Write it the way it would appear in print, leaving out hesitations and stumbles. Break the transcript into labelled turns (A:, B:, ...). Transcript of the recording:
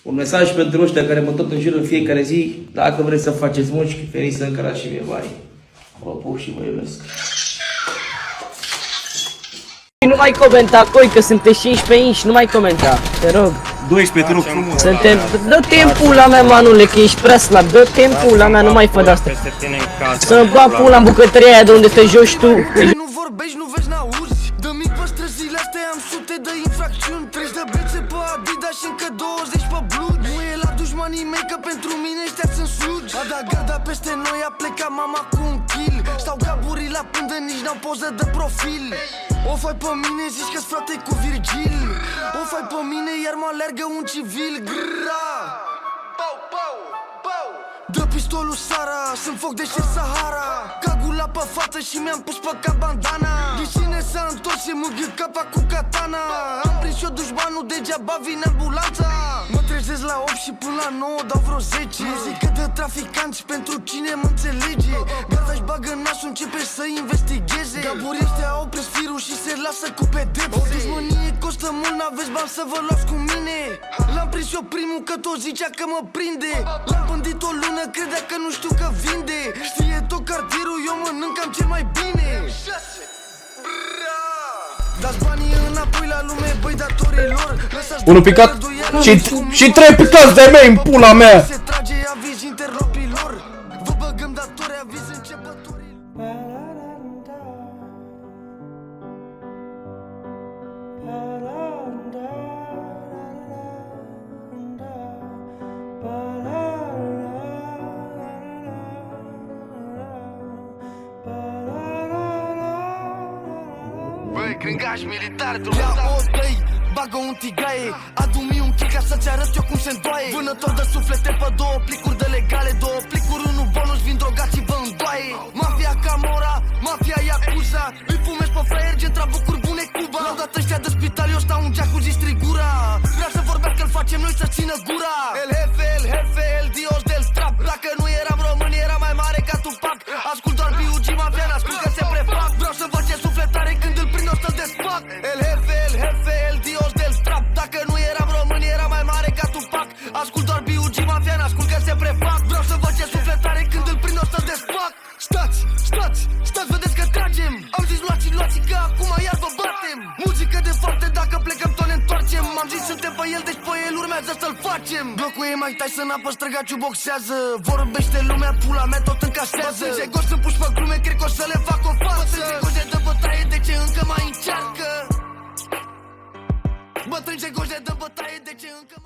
A: Un mesaj pentru ăștia care mă tot înjură în fiecare zi. Dacă vreți să faceți munci, veniți să încărați și mie bani. Vă pup și vă iubesc.
B: Nu mai comenta, coi, că sunteți 15 inși, nu mai comenta, te rog.
C: 12, te rog frumos.
B: Suntem... Dă timpul la mea, manule, că ești prea slab. Dă timpul la mea, nu mai fă de-asta. Să-mi bag pula în bucătăria aia de unde te joci tu.
D: Nu vorbești, nu vezi, n-auzi. Dă mic pe străzile astea, am sute de infracțiuni. 30 de bețe pe Adidas și încă 20 pe Blue. Nu e la dușmanii mei, că pentru mine ăștia sunt slugi. A dat garda peste noi, a plecat mama cu un kill. Stau gaburii la pândă, nici n-am poză de profil. O fai pe mine, zici că-s frate cu Virgil. O fai pe mine, iar mă alergă un civil. Grrra! Bau, bau, bau! Dă pistolul Sara, sunt foc de șer Sahara. Cagula pe față și mi-am pus pe cap bandana. De cine s-a întors și mângâi capa cu katana. Am prins eu dușmanul, degeaba vine ambulanța. Mă trezesc la 8 și până la 9 dau vreo 10. Muzică de traficanți pentru cine mă înțelege. Gata-și bagă nasul, începe să investigheze. Gaburii ăștia au prins firul și se lasă cu pedepse. O dușmănie costă mult, n-aveți bani să vă luați cu mine. L-am prins eu primul că tot zicea că mă prinde. L-am pândit o lună, credea că nu știu că vinde. Știe tot cartierul, eu mănânc cam cel mai bine. Dați banii înapoi la lume, băi, datorilor.
C: Unul picat și 3 picați de mei în pula mea.
D: Se trage aviz interlopilor. Vă băgăm datori, aviz începătorilor. Băi, gringaș militar, ia o dă-i, bagă un tigaie. Adu-mi un kick ca să-ți arăt eu cum se îndoaie. Vânător de suflete pe 2 plicuri de legale, 2 plicuri, 1 bonus, vin drogați vă îndoaie. Mafia Camora, mafia Yakuza. Îi fumezi pe fraier, gen bucuri bune Cuba. L-au dat ăștia de spital, eu stau un jacuzzi strigura. Vrea să vorbească, îl facem noi să țină gura. El jefe, el dios del strap. Dacă nu eram român, era mai mare ca Tupac. Ascult doar B.U.G. Mafia, ascult că se prefac. Vreau să văd ce sufletare când îl prind, o să-l desfac. El jefe, el dios del strap. Dacă nu eram român, era mai mare ca Tupac. Ascult doar B.U.G. Mafia, ascult că se prefac. Vreau să văd ce sufletare când îl prind, o să-l desfac. Stați, vedeți că tragem. Am zis luați că acum iar vă batem. Muzică de fapte, dacă plecăm tot ne întoarcem. Am zis suntem pe el, deci pe el urmează să-l facem. Blocul e mai tai să n-apă, străgaciu boxează. Vorbește lumea, pula mea tot încasează. Bă, goși sunt puși pe glume, cred că o să le fac o față. Goși de bătaie, de ce încă mai încearcă? Bătrâni ce goși de bătaie, de